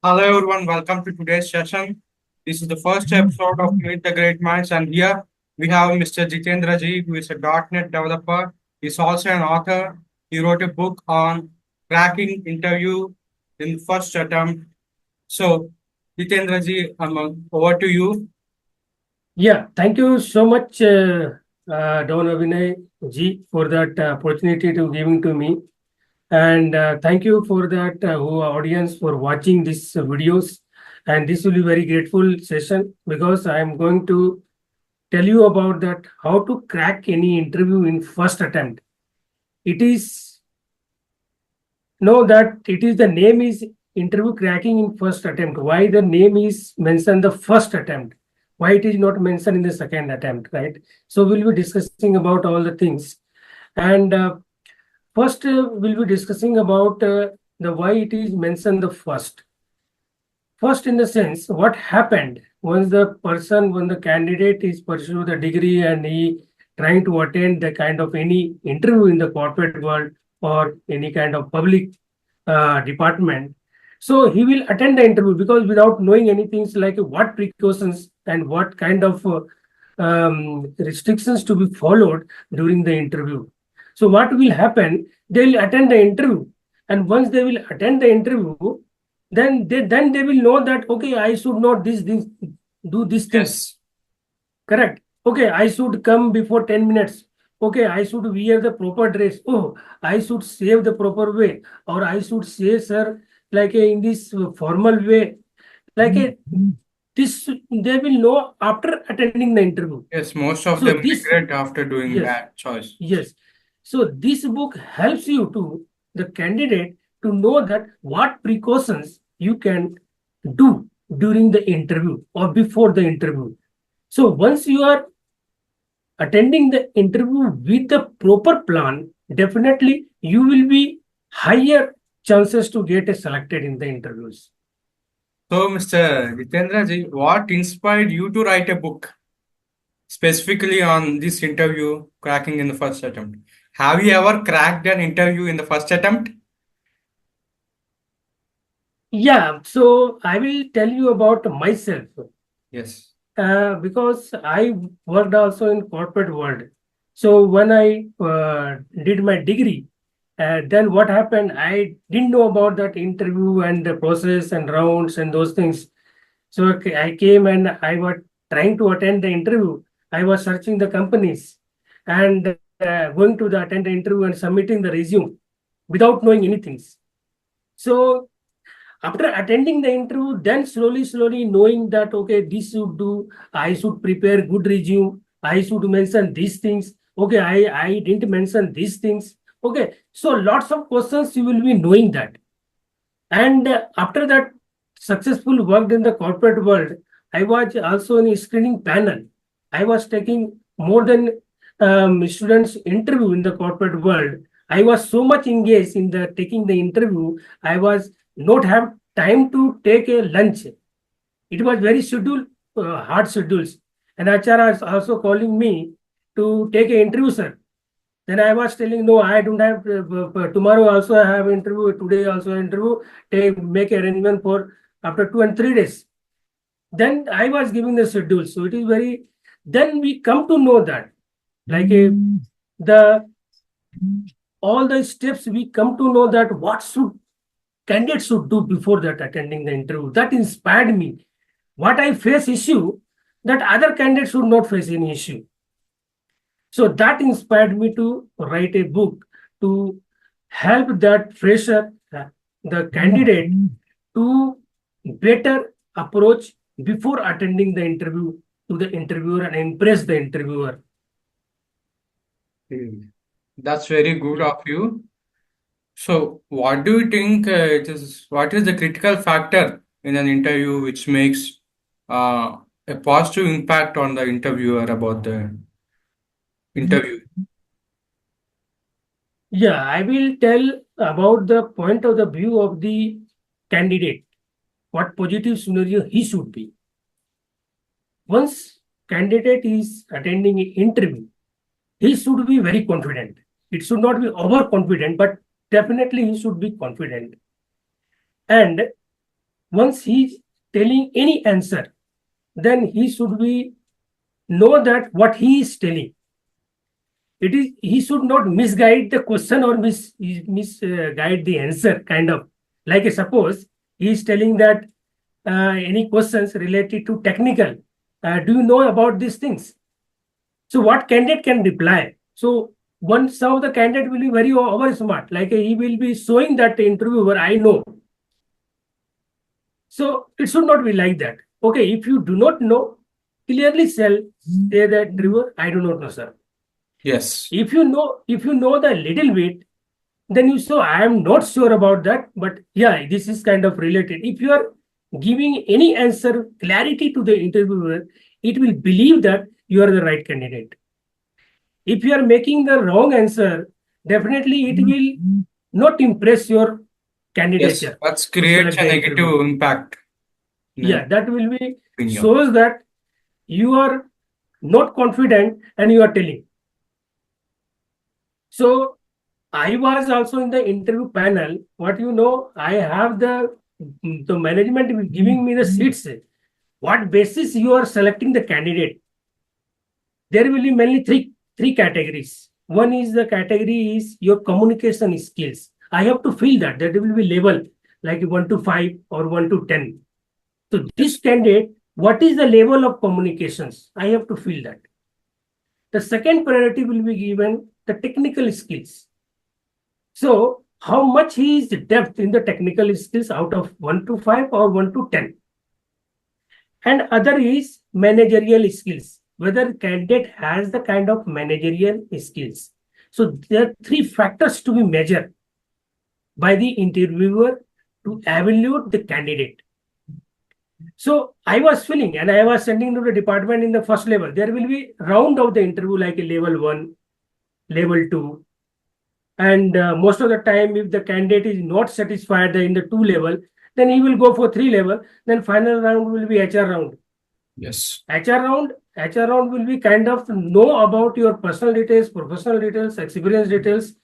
Hello everyone, welcome to today's session. This is the first episode of Meet the Great Minds, and here we have Mr. Jithendra ji, who is a .NET developer. He's also an author. He wrote a book on cracking interview in first attempt. So, Jithendra ji, over to you. Yeah, thank you so much, Don Abbhinay ji, for that opportunity to giving to me. And thank you for that who audience for watching these videos. And this will be very grateful session because I am going to tell you about that how to crack any interview in first attempt. It is know that it is the name is interview cracking in first attempt. Why the name is mentioned the first attempt? Why it is not mentioned in the second attempt, right? So we'll be discussing about all the things. And first we'll be discussing about the why it is mentioned the first. First, in the sense, what happened once when the candidate is pursue the degree and he trying to attend the kind of any interview in the corporate world or any kind of public department. So he will attend the interview because without knowing anything like what precautions and what kind of restrictions to be followed during the interview. So what will happen? They will attend the interview, and once they will attend the interview, then they will know that okay, I should not this do these things. Correct. Okay, I should come before 10 minutes. Okay, I should wear the proper dress. Oh, I should save the proper way. Or I should say, sir, like in this formal way. Like this, they will know after attending the interview. Yes, most of So them this, regret after doing yes, that choice. yes. So this book helps you to the candidate to know that what precautions you can do during the interview or before the interview. So once you are attending the interview with the proper plan, definitely you will be higher chances to get selected in the interviews. So, Mr. Jithendra ji, what inspired you to write a book specifically on this interview cracking in the first attempt? Have you ever cracked an interview in the first attempt? Yeah, so I will tell you about myself. Yes. Because I worked also in corporate world. So when I did my degree, then what happened? I didn't know about that interview and the process and rounds and those things. So I came and I was trying to attend the interview. I was searching the companies and going to the attend the interview and submitting the resume without knowing anything. So after attending the interview, then slowly knowing that okay, this should do, I should prepare good resume, I should mention these things. Okay, I didn't mention these things. Okay, so lots of questions you will be knowing that. And after that successful worked in the corporate world, I was also in a screening panel. I was taking more than students interview in the corporate world. I was so much engaged in the taking the interview. I was not have time to take a lunch. It was very scheduled, hard schedules. And HR is also calling me to take an interview, sir. Then I was telling, no, I don't have, tomorrow also I have interview, today also interview, make arrangement for after 2 and 3 days. Then I was giving the schedule. So it is very, then we come to know that, like the all the steps we come to know that what should candidates should do before that attending the interview. That inspired me. What I face issue, that other candidates should not face any issue. So that inspired me to write a book to help that fresher, the candidate, to better approach before attending the interview to the interviewer and impress the interviewer. That's very good of you. So, what do you think what is the critical factor in an interview which makes a positive impact on the interviewer about the interview? Yeah, I will tell about the point of the view of the candidate, what positive scenario he should be. Once candidate is attending an interview, he should be very confident. It should not be overconfident, but definitely he should be confident. And once he's telling any answer, then he should be know that what he is telling. It is he should not misguide the question or misguide the answer, kind of. Like suppose he is telling that any questions related to technical, do you know about these things? So what candidate can reply? So one some of the candidate will be very over smart, like he will be showing that interviewer, I know. So it should not be like that. Okay, if you do not know, clearly say that interviewer, I do not know, sir. Yes. If you know the little bit, then you say, I am not sure about that, but yeah, this is kind of related. If you are giving any answer clarity to the interviewer, it will believe that you are the right candidate. If you are making the wrong answer, definitely it will not impress your candidature. That to creates select a the negative interview. impact. Yeah, that will be Opinion. shows that you are not confident and you are telling. So I was also in the interview panel. What you know, I have the management giving me the seats. What basis you are selecting the candidate? There will be mainly three categories. One is the category is your communication skills. I have to feel that there will be level like 1 to 5 or 1 to 10. So this candidate, what is the level of communications? I have to feel that. The second priority will be given the technical skills. So how much he is depth in the technical skills out of 1 to 5 or 1 to 10. And other is managerial skills, whether candidate has the kind of managerial skills. So there are three factors to be measured by the interviewer to evaluate the candidate. So I was filling and I was sending to the department in the first level. There will be round of the interview like a level 1, level 2. And most of the time, if the candidate is not satisfied in the 2 level, then he will go for 3 level. Then final round will be HR round. Yes. HR round will be kind of know about your personal details, professional details, experience details.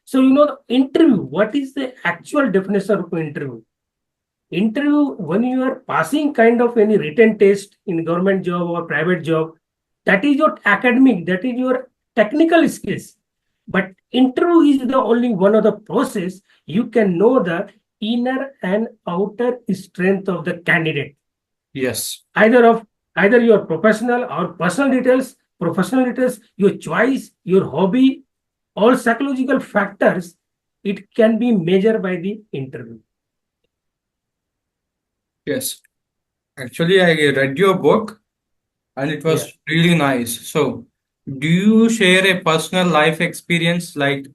So you know the interview. What is the actual definition of interview? Interview, when you are passing kind of any written test in government job or private job, that is your academic, that is your technical skills. But interview is the only one of the process you can know the inner and outer strength of the candidate. Yes. Either your professional or personal details, professional details, your choice, your hobby, all psychological factors, it can be measured by the interview. Yes. Actually, I read your book and it was really nice. So, do you share a personal life experience like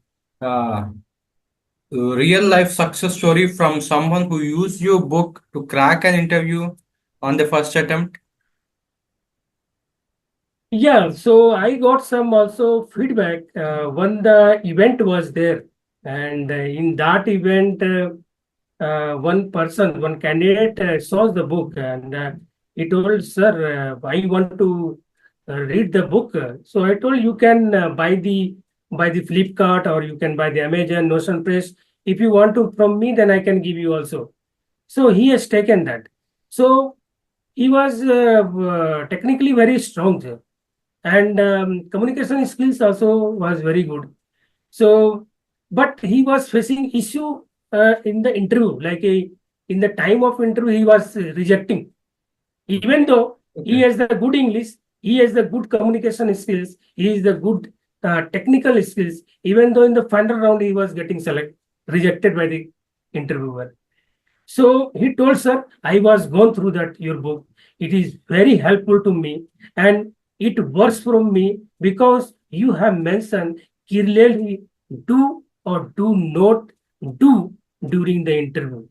real life success story from someone who used your book to crack an interview on the first attempt? Yeah, so I got some also feedback when the event was there, and in that event, one candidate saw the book, and he told, "Sir, I want to read the book." So I told, "You can buy the Flipkart or you can buy the Amazon Notion Press. If you want to from me, then I can give you also." So he has taken that. So he was technically very strong, sir, and communication skills also was very good. So but he was facing issue in the interview, like in the time of interview he was rejecting, even though he has the good English, he has the good communication skills, he is the good technical skills. Even though in the final round he was getting rejected by the interviewer. So he told, "Sir, I was gone through that your book. It is very helpful to me, and it works from me because you have mentioned clearly do or do not do during the interview.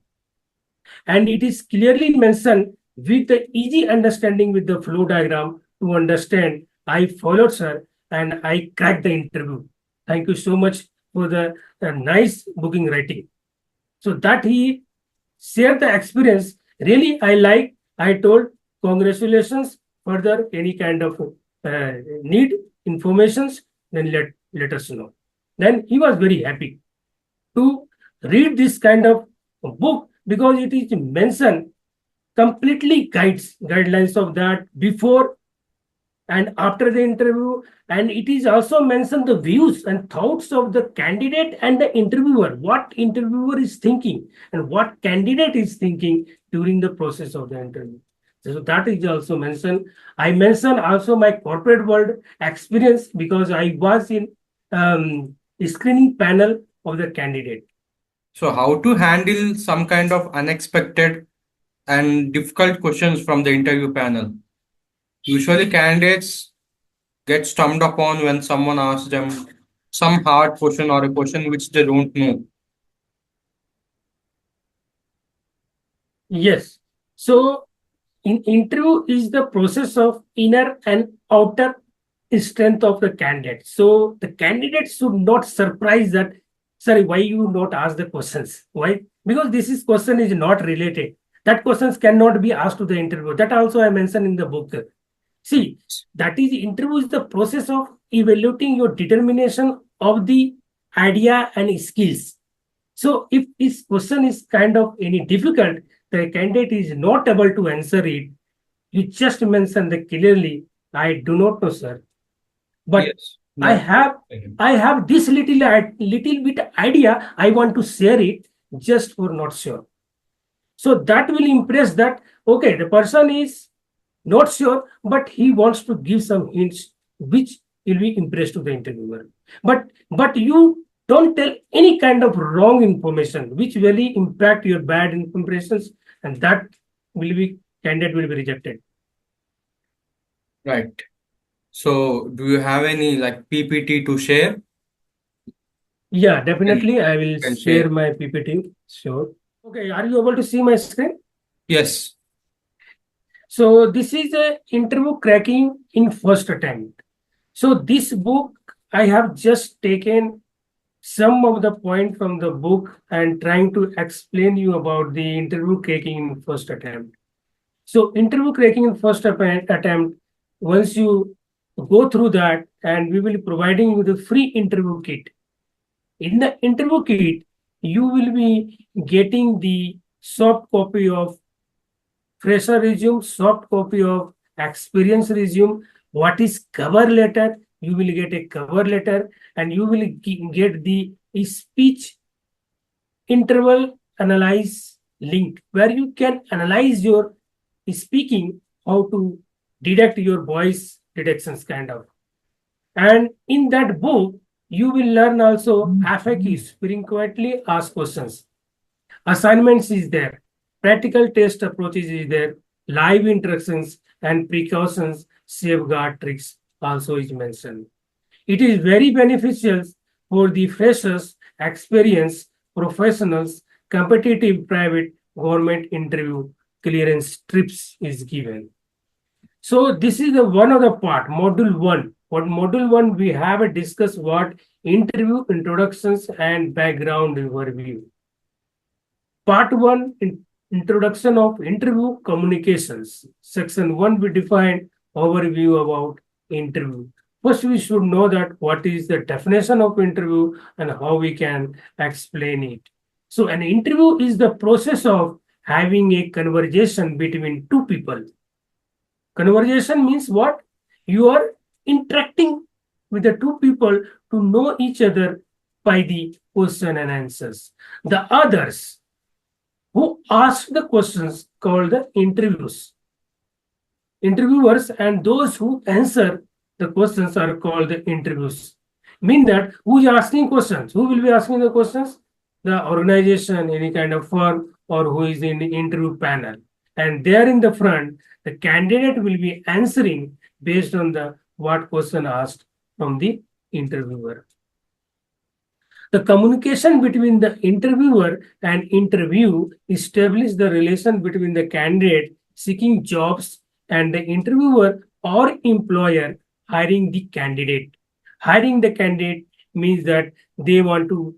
And it is clearly mentioned with the easy understanding with the flow diagram to understand. I followed, sir, and I cracked the interview. Thank you so much for the nice booking writing." So that he share the experience. Really, I told, "Congratulations. Further, any kind of need informations, then let us know." Then he was very happy to read this kind of book because it is mentioned completely guidelines of that before and after the interview, and it is also mentioned the views and thoughts of the candidate and the interviewer, what interviewer is thinking and what candidate is thinking during the process of the interview. So that is also mentioned. I mentioned also my corporate world experience because I was in screening panel of the candidate. So how to handle some kind of unexpected and difficult questions from the interview panel? Usually candidates get stumped upon when someone asks them some hard question or a question which they don't know. Yes. So in interview is the process of inner and outer strength of the candidate. So the candidate should not surprise that, sorry, why you not ask the questions? Why? Because this is question is not related. That questions cannot be asked to the interview. That also I mentioned in the book. See, that is interview is the process of evaluating your determination of the idea and skills. So if this question is kind of any difficult, the candidate is not able to answer it. You just mentioned that clearly, I do not know, sir. But Yes. I No. have this little bit idea. I want to share it just for not sure. So that will impress that, okay, the person is not sure, but he wants to give some hints which will be impressed to the interviewer. But you don't tell any kind of wrong information which really impact your bad impressions, and that will be candidate will be rejected. Right. So do you have any like PPT to share? Yeah, You can, definitely. I will you can share share. my PPT. Sure. Okay, are you able to see my screen? Yes. So this is a interview cracking in first attempt. So this book I have just taken some of the point from the book and trying to explain you about the interview cracking in first attempt. So interview cracking in first attempt, once you go through that, and we will be providing you the free interview kit. In the interview kit, you will be getting the soft copy of fresher resume, soft copy of experience resume, what is cover letter, you will get a cover letter, and you will get the speech interval analyze link where you can analyze your speaking, how to detect your voice detections kind of. And in that book, you will learn also FAQs, frequently asked questions. Assignments is there, practical test approaches is there, live interactions and precautions, safeguard tricks also is mentioned. It is very beneficial for the freshers, experienced professionals, competitive private government interview clearance trips is given. So this is the one of the part, module one. What module one we have discussed what interview introductions and background overview. Part 1, Introduction of Interview Communications. Section 1, we define overview about interview. First, we should know that what is the definition of interview and how we can explain it. So an interview is the process of having a conversation between two people. Conversation means what? You are interacting with the two people to know each other by the question and answers. The others who ask the questions called the interviews. Interviewers and those who answer the questions are called the interviews. Mean that who is asking questions? Who will be asking the questions? The organization, any kind of firm, or who is in the interview panel. And there in the front, the candidate will be answering based on the what question asked from the interviewer. The communication between the interviewer and interview establish the relation between the candidate seeking jobs and the interviewer or employer hiring the candidate. Hiring the candidate means that they want to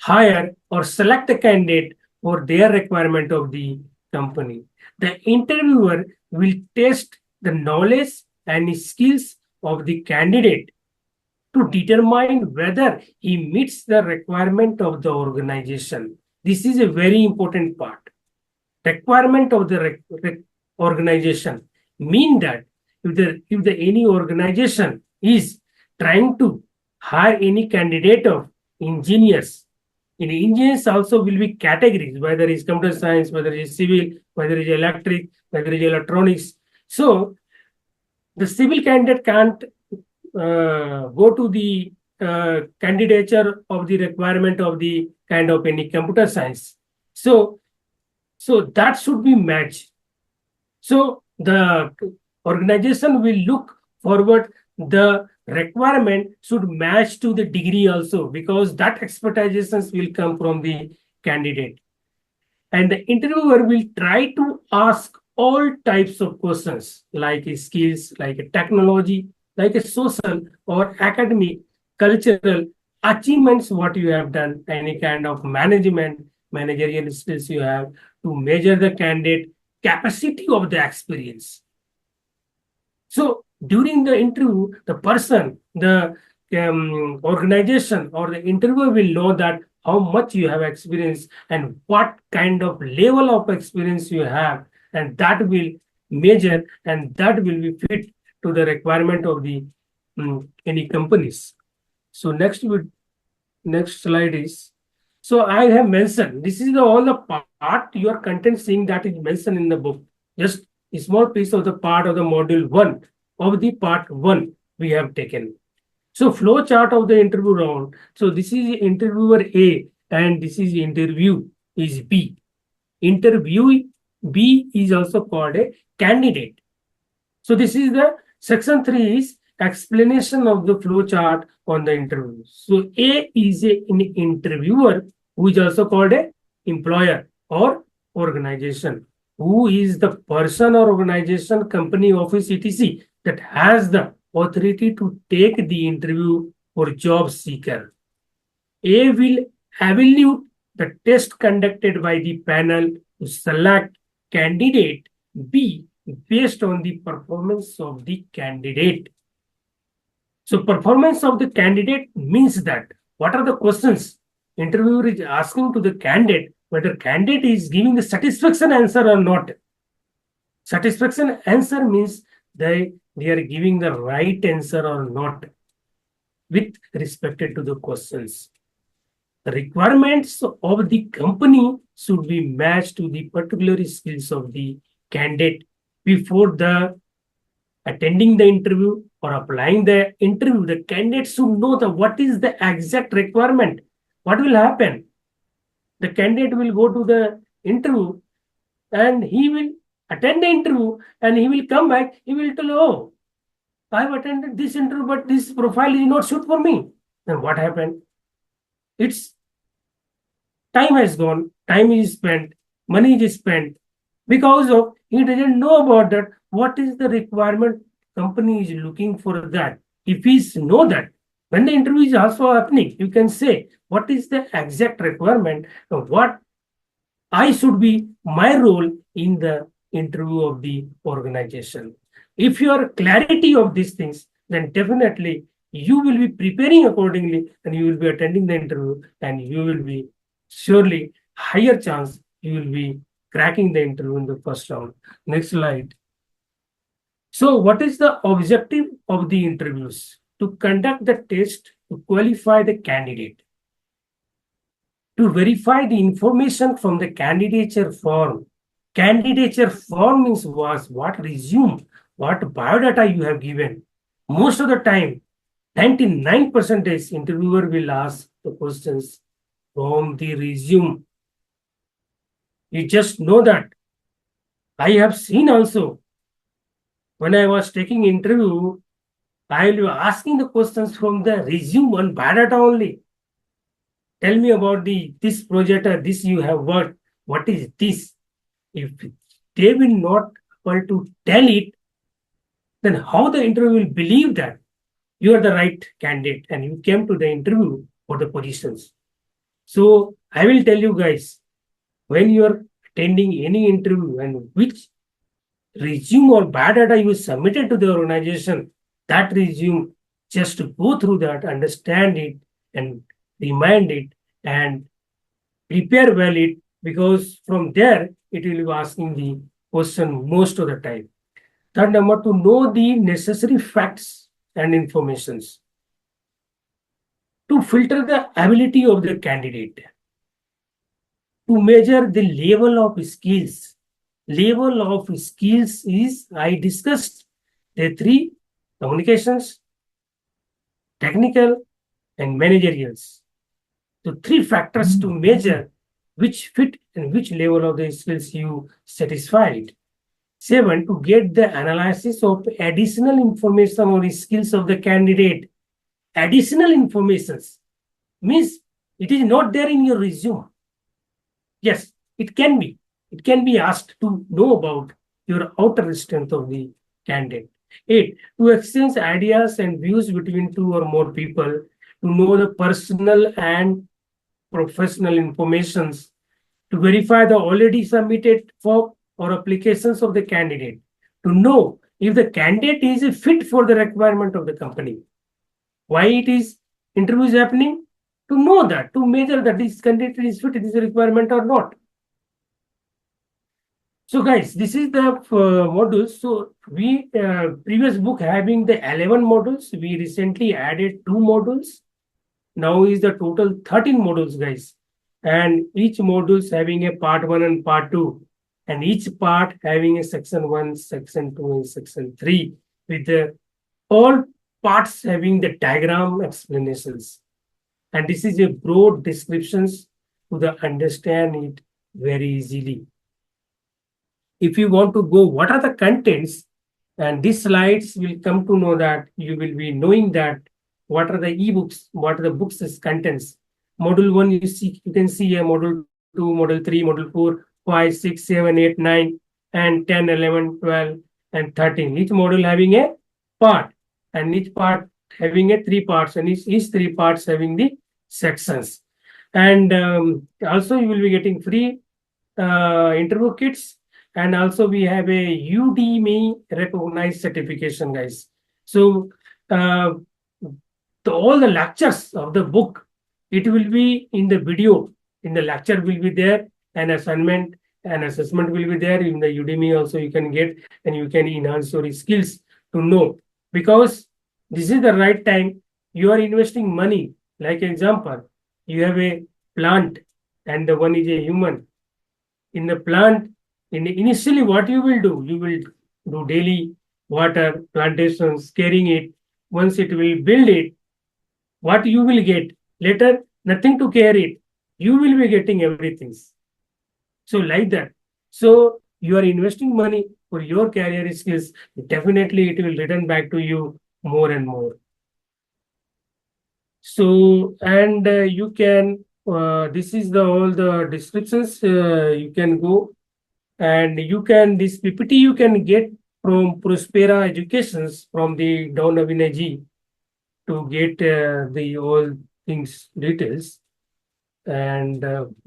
hire or select a candidate for their requirement of the company. The interviewer will test the knowledge and skills of the candidate to determine whether he meets the requirement of the organization. This is a very important part. requirement of the organization mean that if the any organization is trying to hire any candidate of engineers, in engineers also will be categories, whether it's computer science, whether it's civil, whether it's electric, whether it's electronics. So the civil candidate can't go to the candidature of the requirement of the kind of any computer science. So that should be matched. So the organization will look forward the requirement should match to the degree also, because that expertizations will come from the candidate. And the interviewer will try to ask all types of questions like skills, like technology, like a social or academic, cultural achievements, what you have done, any kind of managerial skills you have, to measure the candidate capacity of the experience. So during the interview, the person, the organization or the interviewer will know that how much you have experience and what kind of level of experience you have, and that will measure and that will be fit to the requirement of the any companies. So next slide is, so I have mentioned this is all the part your content seeing that is mentioned in the book. Just a small piece of the part of the module 1 of the part 1 we have taken. So flow chart of the interview round. So this is interviewer A and this is interview is B. Interview B is also called a candidate. So this is the section 3 is explanation of the flow chart on the interview. So A is an interviewer who is also called a employer or organization, who is the person or organization, company, office, etc. that has the authority to take the interview for job seeker. A will evaluate the test conducted by the panel to select candidate B based on the performance of the candidate. So performance of the candidate means that what are the questions interviewer is asking to the candidate, whether candidate is giving the satisfaction answer or not. Satisfaction answer means they are giving the right answer or not with respect to the questions. The requirements of the company should be matched to the particular skills of the candidate before the attending the interview or applying the interview. The candidate should know what is the exact requirement. What will happen? The candidate will go to the interview and he will attend the interview and he will come back. He will tell, oh, I have attended this interview, but this profile is not suit for me. Then what happened? It's time has gone, time is spent, money is spent because of he doesn't know about that. What is the requirement company is looking for that? If he know that, when the interview is also happening, you can say what is the exact requirement of what I should be my role in the interview of the organization. If you are clarity of these things, then definitely you will be preparing accordingly and you will be attending the interview and you will be surely higher chance you will be cracking the interview in the first round. Next slide. So what is the objective of the interviews? To conduct the test to qualify the candidate, to verify the information from the candidature form. Candidature form means was what resume, what biodata you have given. Most of the time, 99% interviewer will ask the questions from the resume. You just know that. I have seen also, when I was taking interview, I will be asking the questions from the resume and biodata only. Tell me about this project or this you have worked. What is this? If they will not able to tell it, then how the interview will believe that you are the right candidate and you came to the interview for the positions. So I will tell you guys, when you are attending any interview and which resume or biodata you submitted to the organization, that resume, just to go through that, understand it and remind it and prepare well it because from there it will be asking the question most of the time. Third number, to know the necessary facts and informations. To filter the ability of the candidate. To measure the level of skills. Level of skills is, I discussed the three: communications, technical, and managerials. So three factors to measure which fit and which level of the skills you satisfied. 7, to get the analysis of additional information or skills of the candidate. Additional informations means it is not there in your resume. Yes, it can be. It can be asked to know about your outer strength of the candidate. 8, to exchange ideas and views between two or more people, to know the personal and professional informations, to verify the already submitted form or applications of the candidate, to know if the candidate is a fit for the requirement of the company. Why it is interview is happening? To know that, to measure that this candidate is fit, it is a requirement or not. So guys, this is the modules. So we previous book having the 11 modules. We recently added 2 modules. Now is the total 13 modules, guys. And each modules having a part 1 and part 2. And each part having a section 1, section 2, and section 3. With all parts having the diagram explanations. And this is a broad descriptions to the understand it very easily. If you want to go, what are the contents? And these slides will come to know that you will be knowing that what are the ebooks, what are the books' contents. Module 1, you can see a module 2, module 3, module 4, 5, 6, 7, 8, 9, and 10, 11, 12, and 13. Each module having a part, and each part having a 3 parts, and each 3 parts having the sections. And also you will be getting free interview kits. And also we have a Udemy recognized certification, guys. So all the lectures of the book, it will be in the video. In the lecture will be there, an assignment and assessment will be there. In the Udemy also you can get, and you can enhance your skills to know. Because this is the right time. You are investing money. Like example, you have a plant and the one is a human. In the plant, initially what you will do daily water, plantations, caring it. Once it will build it, what you will get later, nothing to care it. You will be getting everything. So like that. So you are investing money for your career skills. Definitely it will return back to you more and more. So, and you can, this is all the descriptions. You can go and you can, this PPT you can get from Prospera Educations from the Don Abbhinay ji to get the all things details. And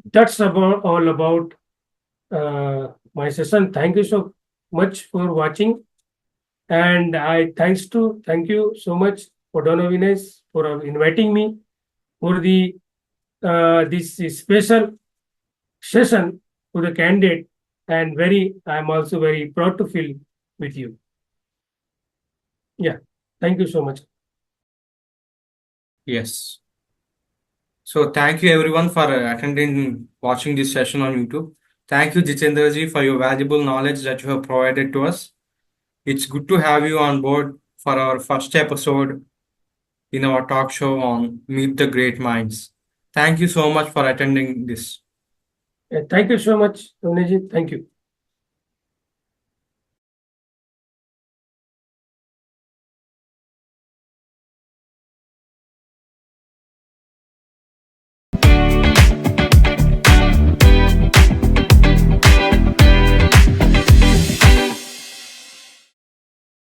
that's all about my session. Thank you so much for watching. And thank you so much for Don Abbhinay for inviting me for the this special session to the candidate. And I'm also very proud to feel with you. Yeah, thank you so much. Yes. So thank you everyone for watching this session on YouTube. Thank you, Jitendra ji, for your valuable knowledge that you have provided to us. It's good to have you on board for our first episode in our talk show on Meet the Great Minds. Thank you so much for attending this. Thank you so much, Tony ji. Thank you.